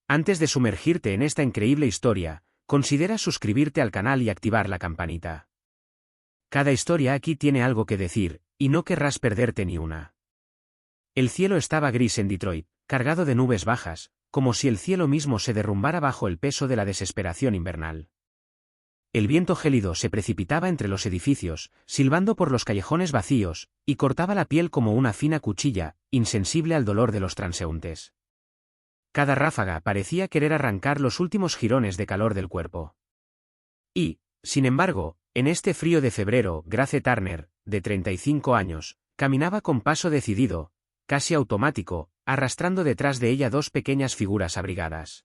Antes de sumergirte en esta increíble historia, considera suscribirte al canal y activar la campanita. Cada historia aquí tiene algo que decir, y no querrás perderte ni una. El cielo estaba gris en Detroit, cargado de nubes bajas, como si el cielo mismo se derrumbara bajo el peso de la desesperación invernal. El viento gélido se precipitaba entre los edificios, silbando por los callejones vacíos, y cortaba la piel como una fina cuchilla, insensible al dolor de los transeúntes. Cada ráfaga parecía querer arrancar los últimos jirones de calor del cuerpo. Y, sin embargo, en este frío de febrero, Grace Turner, de 35 años, caminaba con paso decidido, casi automático, arrastrando detrás de ella dos pequeñas figuras abrigadas.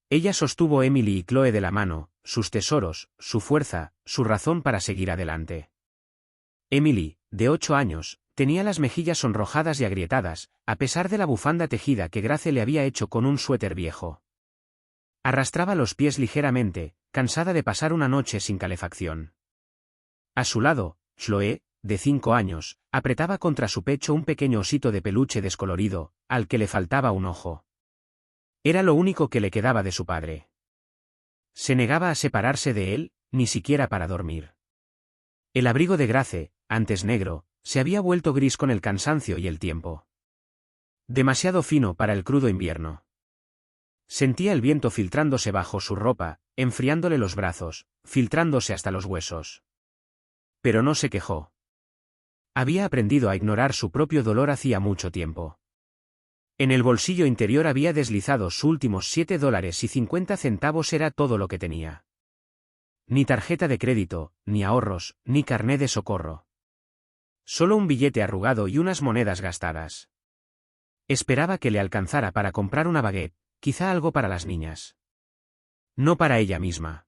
Ella sostuvo a Emily y Chloe de la mano, sus tesoros, su fuerza, su razón para seguir adelante. Emily, de 8 años, tenía las mejillas sonrojadas y agrietadas, a pesar de la bufanda tejida que Grace le había hecho con un suéter viejo. Arrastraba los pies ligeramente, cansada de pasar una noche sin calefacción. A su lado, Chloe, de 5 años, apretaba contra su pecho un pequeño osito de peluche descolorido, al que le faltaba un ojo. Era lo único que le quedaba de su padre. Se negaba a separarse de él, ni siquiera para dormir. El abrigo de Grace, antes negro, se había vuelto gris con el cansancio y el tiempo. Demasiado fino para el crudo invierno. Sentía el viento filtrándose bajo su ropa, enfriándole los brazos, filtrándose hasta los huesos. Pero no se quejó. Había aprendido a ignorar su propio dolor hacía mucho tiempo. En el bolsillo interior había deslizado sus últimos $7.50 era todo lo que tenía. Ni tarjeta de crédito, ni ahorros, ni carné de socorro. Solo un billete arrugado y unas monedas gastadas. Esperaba que le alcanzara para comprar una baguette, quizá algo para las niñas. No para ella misma.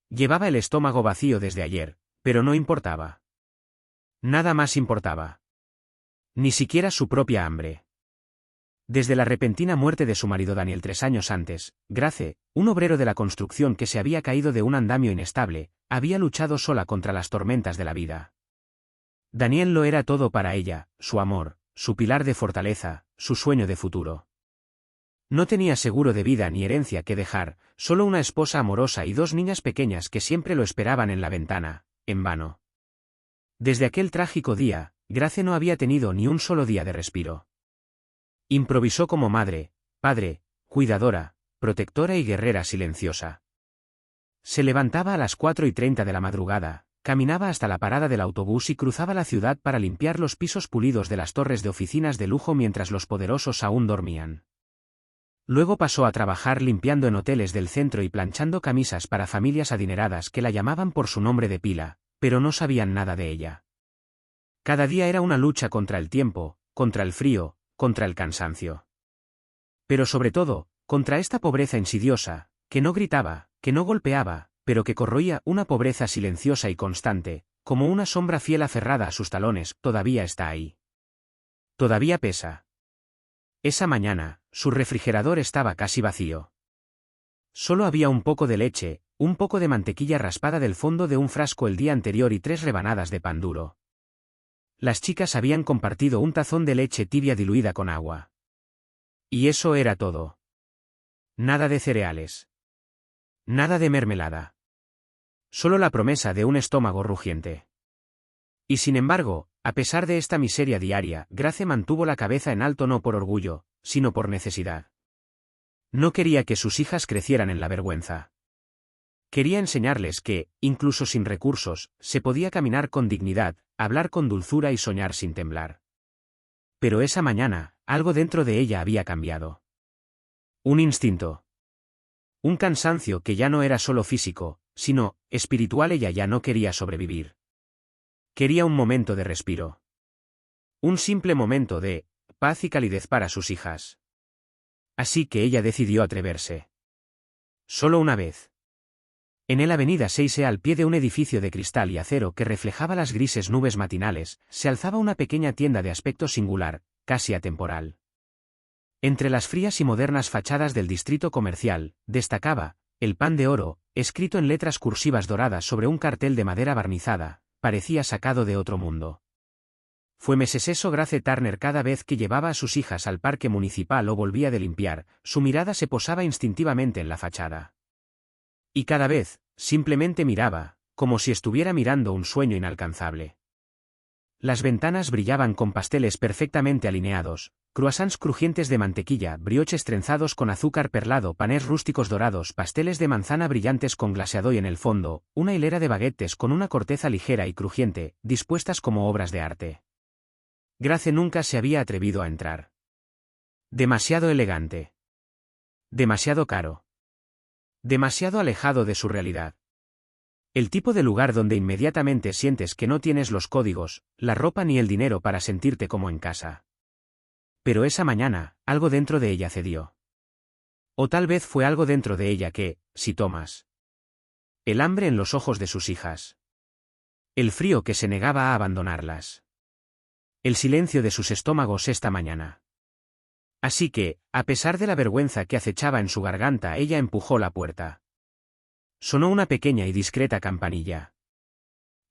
Llevaba el estómago vacío desde ayer, pero no importaba. Nada más importaba. Ni siquiera su propia hambre. Desde la repentina muerte de su marido Daniel 3 años antes, Grace, un obrero de la construcción que se había caído de un andamio inestable, había luchado sola contra las tormentas de la vida. Daniel lo era todo para ella, su amor, su pilar de fortaleza, su sueño de futuro. No tenía seguro de vida ni herencia que dejar, solo una esposa amorosa y 2 niñas pequeñas que siempre lo esperaban en la ventana, en vano. Desde aquel trágico día, Grace no había tenido ni un solo día de respiro. Improvisó como madre, padre, cuidadora, protectora y guerrera silenciosa. Se levantaba a las 4:30 de la madrugada, caminaba hasta la parada del autobús y cruzaba la ciudad para limpiar los pisos pulidos de las torres de oficinas de lujo mientras los poderosos aún dormían. Luego pasó a trabajar limpiando en hoteles del centro y planchando camisas para familias adineradas que la llamaban por su nombre de pila, pero no sabían nada de ella. Cada día era una lucha contra el tiempo, contra el frío, contra el cansancio. Pero sobre todo, contra esta pobreza insidiosa, que no gritaba, que no golpeaba, pero que corroía, una pobreza silenciosa y constante, como una sombra fiel aferrada a sus talones, todavía está ahí. Todavía pesa. Esa mañana, su refrigerador estaba casi vacío. Solo había un poco de leche, un poco de mantequilla raspada del fondo de un frasco el día anterior y 3 rebanadas de pan duro. Las chicas habían compartido un tazón de leche tibia diluida con agua. Y eso era todo. Nada de cereales. Nada de mermelada. Solo la promesa de un estómago rugiente. Y sin embargo, a pesar de esta miseria diaria, Grace mantuvo la cabeza en alto no por orgullo, sino por necesidad. No quería que sus hijas crecieran en la vergüenza. Quería enseñarles que, incluso sin recursos, se podía caminar con dignidad, hablar con dulzura y soñar sin temblar. Pero esa mañana, algo dentro de ella había cambiado. Un instinto. Un cansancio que ya no era solo físico, sino espiritual. Ella ya no quería sobrevivir. Quería un momento de respiro. Un simple momento de paz y calidez para sus hijas. Así que ella decidió atreverse. Solo una vez. En la avenida 6 al pie de un edificio de cristal y acero que reflejaba las grises nubes matinales, se alzaba una pequeña tienda de aspecto singular, casi atemporal. Entre las frías y modernas fachadas del distrito comercial, destacaba, el pan de oro, escrito en letras cursivas doradas sobre un cartel de madera barnizada, parecía sacado de otro mundo. Fue Mrs. Eso Grace Turner cada vez que llevaba a sus hijas al parque municipal o volvía de limpiar, su mirada se posaba instintivamente en la fachada. Y cada vez, simplemente miraba, como si estuviera mirando un sueño inalcanzable. Las ventanas brillaban con pasteles perfectamente alineados, croissants crujientes de mantequilla, brioches trenzados con azúcar perlado, panes rústicos dorados, pasteles de manzana brillantes con glaseado y en el fondo, una hilera de baguettes con una corteza ligera y crujiente, dispuestas como obras de arte. Grace nunca se había atrevido a entrar. Demasiado elegante. Demasiado caro. Demasiado alejado de su realidad. El tipo de lugar donde inmediatamente sientes que no tienes los códigos, la ropa ni el dinero para sentirte como en casa. Pero esa mañana, algo dentro de ella cedió. O tal vez fue algo dentro de ella que, si tomas. El hambre en los ojos de sus hijas. El frío que se negaba a abandonarlas. El silencio de sus estómagos esta mañana. Así que, a pesar de la vergüenza que acechaba en su garganta, ella empujó la puerta. Sonó una pequeña y discreta campanilla.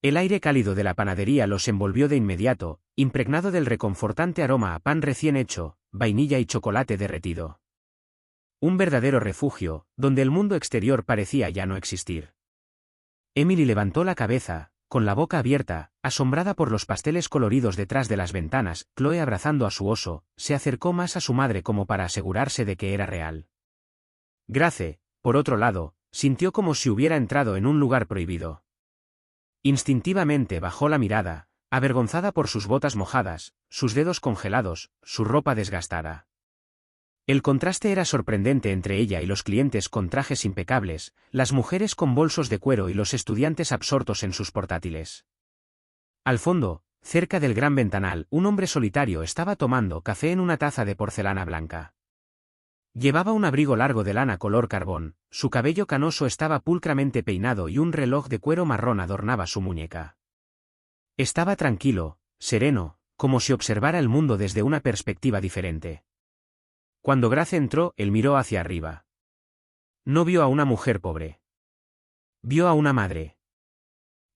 El aire cálido de la panadería los envolvió de inmediato, impregnado del reconfortante aroma a pan recién hecho, vainilla y chocolate derretido. Un verdadero refugio, donde el mundo exterior parecía ya no existir. Emily levantó la cabeza, con la boca abierta, asombrada por los pasteles coloridos detrás de las ventanas. Chloe, abrazando a su oso, se acercó más a su madre como para asegurarse de que era real. Grace, por otro lado, sintió como si hubiera entrado en un lugar prohibido. Instintivamente bajó la mirada, avergonzada por sus botas mojadas, sus dedos congelados, su ropa desgastada. El contraste era sorprendente entre ella y los clientes con trajes impecables, las mujeres con bolsos de cuero y los estudiantes absortos en sus portátiles. Al fondo, cerca del gran ventanal, un hombre solitario estaba tomando café en una taza de porcelana blanca. Llevaba un abrigo largo de lana color carbón, su cabello canoso estaba pulcramente peinado y un reloj de cuero marrón adornaba su muñeca. Estaba tranquilo, sereno, como si observara el mundo desde una perspectiva diferente. Cuando Grace entró, él miró hacia arriba. No vio a una mujer pobre. Vio a una madre.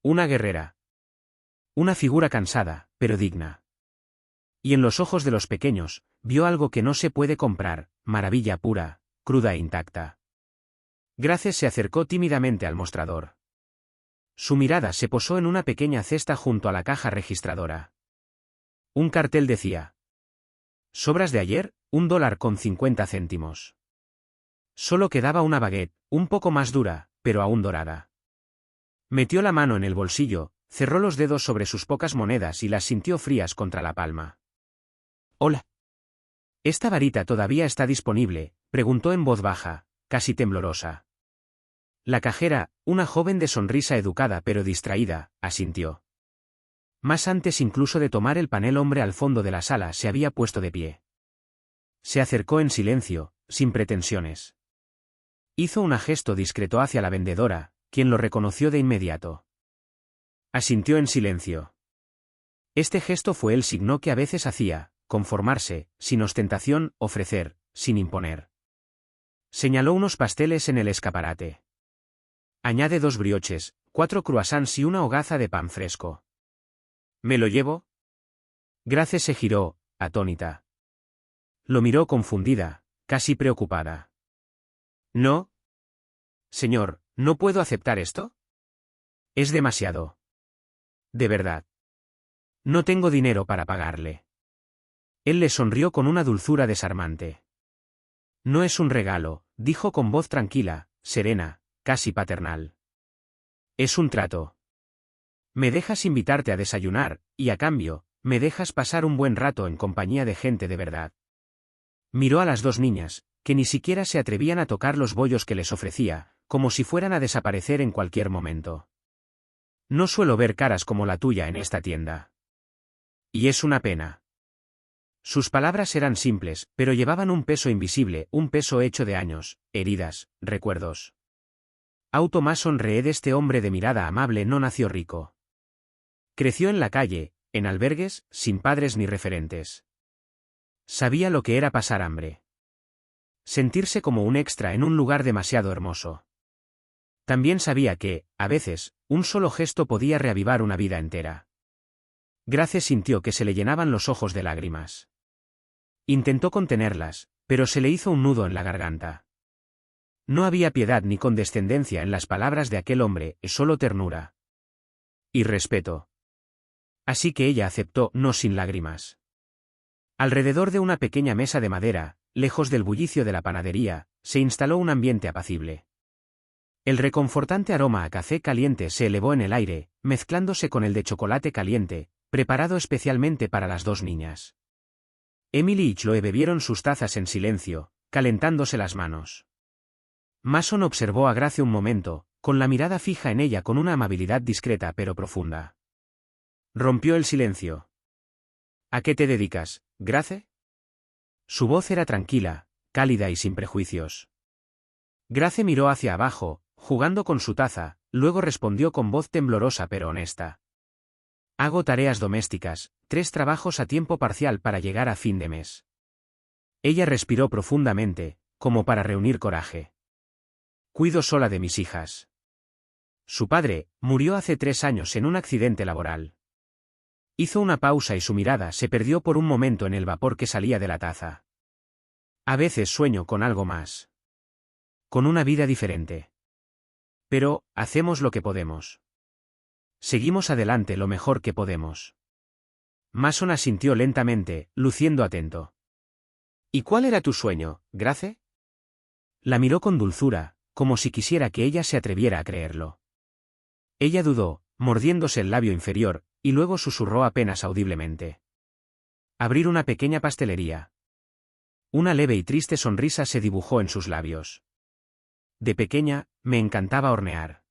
Una guerrera. Una figura cansada, pero digna. Y en los ojos de los pequeños, vio algo que no se puede comprar, maravilla pura, cruda e intacta. Grace se acercó tímidamente al mostrador. Su mirada se posó en una pequeña cesta junto a la caja registradora. Un cartel decía: sobras de ayer, $1.50. Solo quedaba una baguette, un poco más dura, pero aún dorada. Metió la mano en el bolsillo, cerró los dedos sobre sus pocas monedas y las sintió frías contra la palma. Hola. ¿Esta varita todavía está disponible?, preguntó en voz baja, casi temblorosa. La cajera, una joven de sonrisa educada pero distraída, asintió. Más antes incluso de tomar el panel, hombre al fondo de la sala se había puesto de pie. Se acercó en silencio, sin pretensiones. Hizo un gesto discreto hacia la vendedora, quien lo reconoció de inmediato. Asintió en silencio. Este gesto fue el signo que a veces hacía: conformarse, sin ostentación, ofrecer, sin imponer. Señaló unos pasteles en el escaparate. Añade 2 brioches, 4 croissants y una hogaza de pan fresco. ¿Me lo llevo? Grace se giró, atónita. Lo miró confundida, casi preocupada. No. Señor, ¿no puedo aceptar esto? Es demasiado. De verdad. No tengo dinero para pagarle. Él le sonrió con una dulzura desarmante. No es un regalo, dijo con voz tranquila, serena, casi paternal. Es un trato. Me dejas invitarte a desayunar, y a cambio, me dejas pasar un buen rato en compañía de gente de verdad. Miró a las 2 niñas, que ni siquiera se atrevían a tocar los bollos que les ofrecía, como si fueran a desaparecer en cualquier momento. No suelo ver caras como la tuya en esta tienda. Y es una pena. Sus palabras eran simples, pero llevaban un peso invisible, un peso hecho de años, heridas, recuerdos. Mason Reed, este hombre de mirada amable, no nació rico. Creció en la calle, en albergues, sin padres ni referentes. Sabía lo que era pasar hambre. Sentirse como un extra en un lugar demasiado hermoso. También sabía que, a veces, un solo gesto podía reavivar una vida entera. Grace sintió que se le llenaban los ojos de lágrimas. Intentó contenerlas, pero se le hizo un nudo en la garganta. No había piedad ni condescendencia en las palabras de aquel hombre, solo ternura. Y respeto. Así que ella aceptó, no sin lágrimas. Alrededor de una pequeña mesa de madera, lejos del bullicio de la panadería, se instaló un ambiente apacible. El reconfortante aroma a café caliente se elevó en el aire, mezclándose con el de chocolate caliente, preparado especialmente para las dos niñas. Emily y Chloe bebieron sus tazas en silencio, calentándose las manos. Mason observó a Grace un momento, con la mirada fija en ella con una amabilidad discreta pero profunda. Rompió el silencio. ¿A qué te dedicas, Grace? Su voz era tranquila, cálida y sin prejuicios. Grace miró hacia abajo, jugando con su taza, luego respondió con voz temblorosa pero honesta. Hago tareas domésticas, 3 trabajos a tiempo parcial para llegar a fin de mes. Ella respiró profundamente, como para reunir coraje. Cuido sola de mis hijas. Su padre murió hace 3 años en un accidente laboral. Hizo una pausa y su mirada se perdió por un momento en el vapor que salía de la taza. A veces sueño con algo más. Con una vida diferente. Pero, hacemos lo que podemos. Seguimos adelante lo mejor que podemos. Mason asintió lentamente, luciendo atento. ¿Y cuál era tu sueño, Grace? La miró con dulzura, como si quisiera que ella se atreviera a creerlo. Ella dudó, mordiéndose el labio inferior, y luego susurró apenas audiblemente. Abrir una pequeña pastelería. Una leve y triste sonrisa se dibujó en sus labios. De pequeña, me encantaba hornear.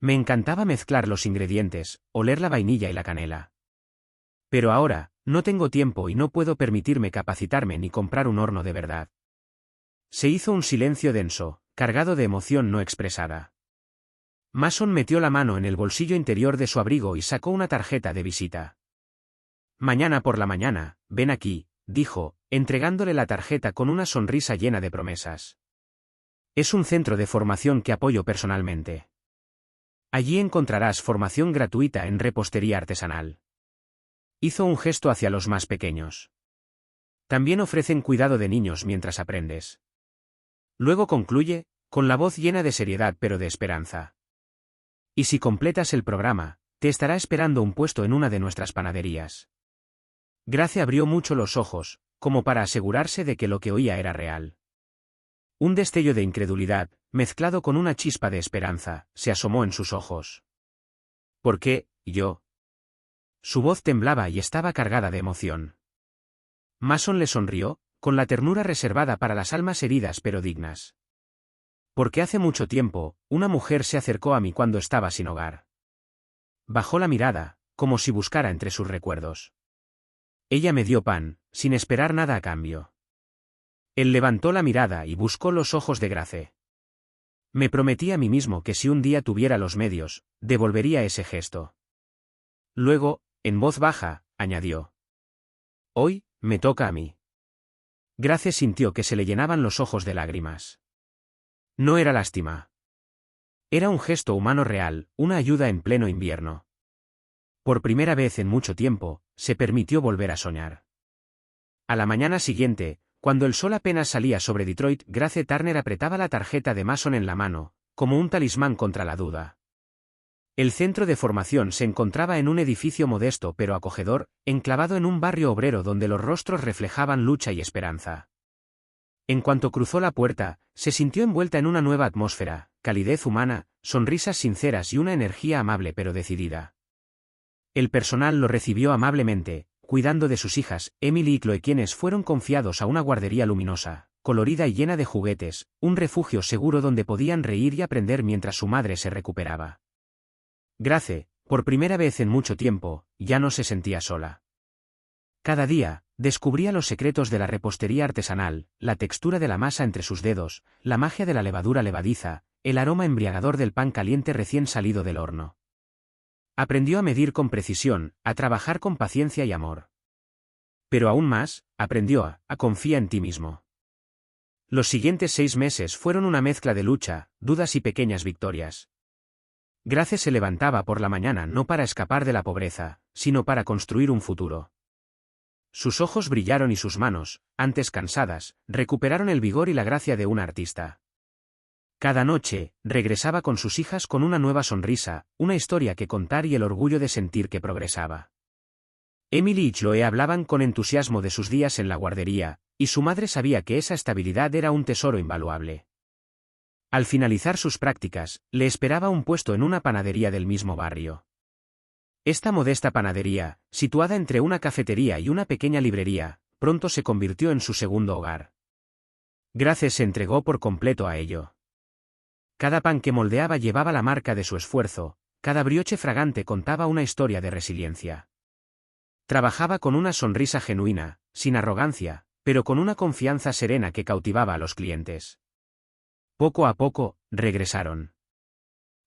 Me encantaba mezclar los ingredientes, oler la vainilla y la canela. Pero ahora, no tengo tiempo y no puedo permitirme capacitarme ni comprar un horno de verdad. Se hizo un silencio denso, cargado de emoción no expresada. Mason metió la mano en el bolsillo interior de su abrigo y sacó una tarjeta de visita. Mañana por la mañana, ven aquí, dijo, entregándole la tarjeta con una sonrisa llena de promesas. Es un centro de formación que apoyo personalmente. Allí encontrarás formación gratuita en repostería artesanal. Hizo un gesto hacia los más pequeños. También ofrecen cuidado de niños mientras aprendes. Luego concluye, con la voz llena de seriedad pero de esperanza. Y si completas el programa, te estará esperando un puesto en una de nuestras panaderías. Grace abrió mucho los ojos, como para asegurarse de que lo que oía era real. Un destello de incredulidad, mezclado con una chispa de esperanza, se asomó en sus ojos. ¿Por qué, yo? Su voz temblaba y estaba cargada de emoción. Mason le sonrió, con la ternura reservada para las almas heridas pero dignas. Porque hace mucho tiempo, una mujer se acercó a mí cuando estaba sin hogar. Bajó la mirada, como si buscara entre sus recuerdos. Ella me dio pan, sin esperar nada a cambio. Él levantó la mirada y buscó los ojos de Grace. Me prometí a mí mismo que si un día tuviera los medios, devolvería ese gesto. Luego, en voz baja, añadió. Hoy, me toca a mí. Grace sintió que se le llenaban los ojos de lágrimas. No era lástima. Era un gesto humano real, una ayuda en pleno invierno. Por primera vez en mucho tiempo, se permitió volver a soñar. A la mañana siguiente, cuando el sol apenas salía sobre Detroit, Grace Turner apretaba la tarjeta de Mason en la mano, como un talismán contra la duda. El centro de formación se encontraba en un edificio modesto pero acogedor, enclavado en un barrio obrero donde los rostros reflejaban lucha y esperanza. En cuanto cruzó la puerta, se sintió envuelta en una nueva atmósfera, calidez humana, sonrisas sinceras y una energía amable pero decidida. El personal lo recibió amablemente, cuidando de sus hijas, Emily y Chloe, quienes fueron confiados a una guardería luminosa, colorida y llena de juguetes, un refugio seguro donde podían reír y aprender mientras su madre se recuperaba. Grace, por primera vez en mucho tiempo, ya no se sentía sola. Cada día, descubría los secretos de la repostería artesanal, la textura de la masa entre sus dedos, la magia de la levadura levadiza, el aroma embriagador del pan caliente recién salido del horno. Aprendió a medir con precisión, a trabajar con paciencia y amor. Pero aún más, aprendió a confiar en ti mismo. Los siguientes 6 meses fueron una mezcla de lucha, dudas y pequeñas victorias. Grace se levantaba por la mañana no para escapar de la pobreza, sino para construir un futuro. Sus ojos brillaron y sus manos, antes cansadas, recuperaron el vigor y la gracia de un artista. Cada noche, regresaba con sus hijas con una nueva sonrisa, una historia que contar y el orgullo de sentir que progresaba. Emily y Chloe hablaban con entusiasmo de sus días en la guardería, y su madre sabía que esa estabilidad era un tesoro invaluable. Al finalizar sus prácticas, le esperaba un puesto en una panadería del mismo barrio. Esta modesta panadería, situada entre una cafetería y una pequeña librería, pronto se convirtió en su segundo hogar. Grace se entregó por completo a ello. Cada pan que moldeaba llevaba la marca de su esfuerzo, cada brioche fragante contaba una historia de resiliencia. Trabajaba con una sonrisa genuina, sin arrogancia, pero con una confianza serena que cautivaba a los clientes. Poco a poco, regresaron.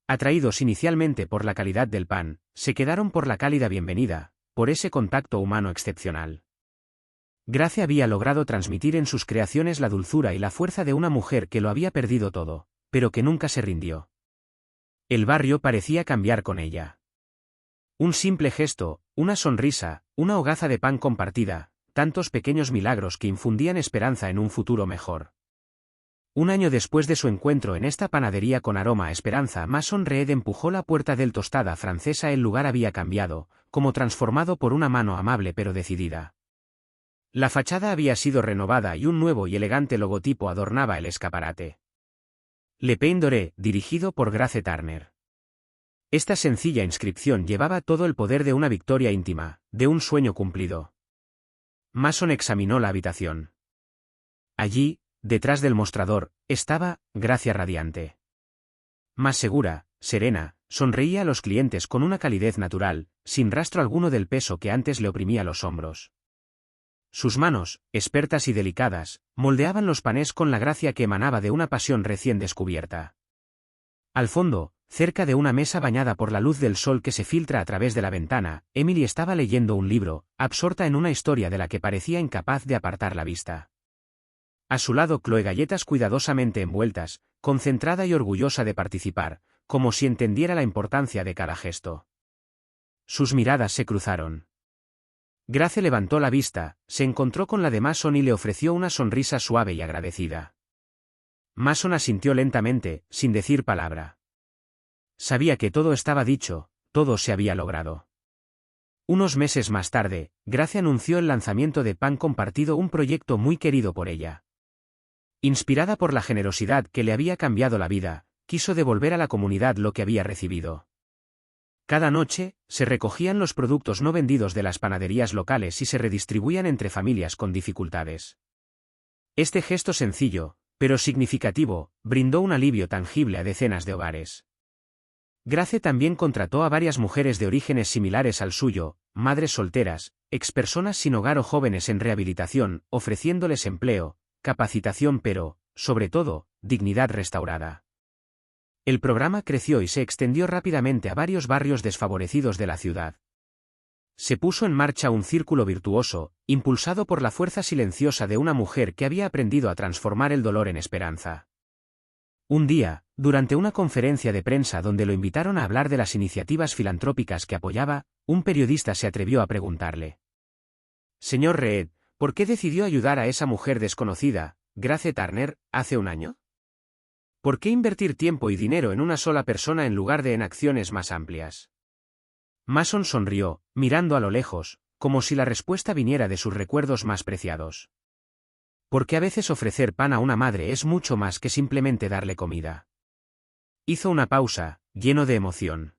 Atraídos inicialmente por la calidad del pan, se quedaron por la cálida bienvenida, por ese contacto humano excepcional. Grace había logrado transmitir en sus creaciones la dulzura y la fuerza de una mujer que lo había perdido todo, pero que nunca se rindió. El barrio parecía cambiar con ella. Un simple gesto, una sonrisa, una hogaza de pan compartida, tantos pequeños milagros que infundían esperanza en un futuro mejor. Un año después de su encuentro en esta panadería con aroma a esperanza, Mason Reed empujó la puerta del Tostada Francesa. El lugar había cambiado, como transformado por una mano amable pero decidida. La fachada había sido renovada y un nuevo y elegante logotipo adornaba el escaparate. Le Pain Doré, dirigido por Grace Turner. Esta sencilla inscripción llevaba todo el poder de una victoria íntima, de un sueño cumplido. Mason examinó la habitación. Allí, detrás del mostrador, estaba Gracia radiante. Más segura, serena, sonreía a los clientes con una calidez natural, sin rastro alguno del peso que antes le oprimía los hombros. Sus manos, expertas y delicadas, moldeaban los panés con la gracia que emanaba de una pasión recién descubierta. Al fondo, cerca de una mesa bañada por la luz del sol que se filtra a través de la ventana, Emily estaba leyendo un libro, absorta en una historia de la que parecía incapaz de apartar la vista. A su lado Chloe, galletas cuidadosamente envueltas, concentrada y orgullosa de participar, como si entendiera la importancia de cada gesto. Sus miradas se cruzaron. Grace levantó la vista, se encontró con la de Mason y le ofreció una sonrisa suave y agradecida. Mason asintió lentamente, sin decir palabra. Sabía que todo estaba dicho, todo se había logrado. Unos meses más tarde, Grace anunció el lanzamiento de Pan Compartido, un proyecto muy querido por ella. Inspirada por la generosidad que le había cambiado la vida, quiso devolver a la comunidad lo que había recibido. Cada noche, se recogían los productos no vendidos de las panaderías locales y se redistribuían entre familias con dificultades. Este gesto sencillo, pero significativo, brindó un alivio tangible a decenas de hogares. Grace también contrató a varias mujeres de orígenes similares al suyo, madres solteras, expersonas sin hogar o jóvenes en rehabilitación, ofreciéndoles empleo, capacitación pero, sobre todo, dignidad restaurada. El programa creció y se extendió rápidamente a varios barrios desfavorecidos de la ciudad. Se puso en marcha un círculo virtuoso, impulsado por la fuerza silenciosa de una mujer que había aprendido a transformar el dolor en esperanza. Un día, durante una conferencia de prensa donde lo invitaron a hablar de las iniciativas filantrópicas que apoyaba, un periodista se atrevió a preguntarle: «Señor Reed, ¿por qué decidió ayudar a esa mujer desconocida, Grace Turner, hace un año? ¿Por qué invertir tiempo y dinero en una sola persona en lugar de en acciones más amplias?» Mason sonrió, mirando a lo lejos, como si la respuesta viniera de sus recuerdos más preciados. Porque a veces ofrecer pan a una madre es mucho más que simplemente darle comida. Hizo una pausa, lleno de emoción.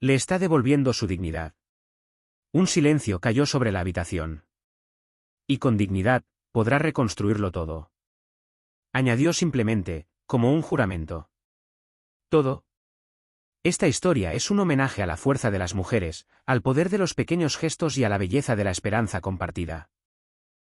Le está devolviendo su dignidad. Un silencio cayó sobre la habitación. Y con dignidad, podrá reconstruirlo todo. Añadió simplemente, como un juramento. Todo. Esta historia es un homenaje a la fuerza de las mujeres, al poder de los pequeños gestos y a la belleza de la esperanza compartida.